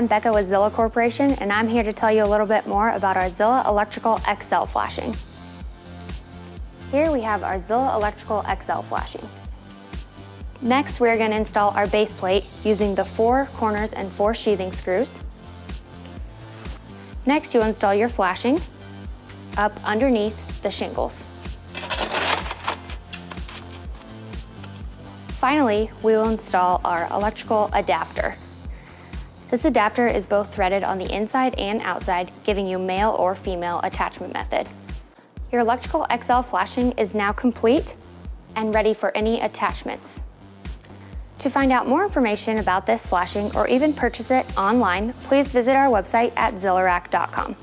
I'm Becca with Zilla Corporation, and I'm here to tell you a little bit more about our Zilla Electrical XL flashing. Here we have our Zilla Electrical XL flashing. Next, we're going to install our base plate using the 4 corners and 4 sheathing screws. Next, you'll install your flashing up underneath the shingles. Finally, we will install our electrical adapter. This adapter is both threaded on the inside and outside, giving you male or female attachment method. Your electrical XL flashing is now complete and ready for any attachments. To find out more information about this flashing or even purchase it online, please visit our website at zillarack.com.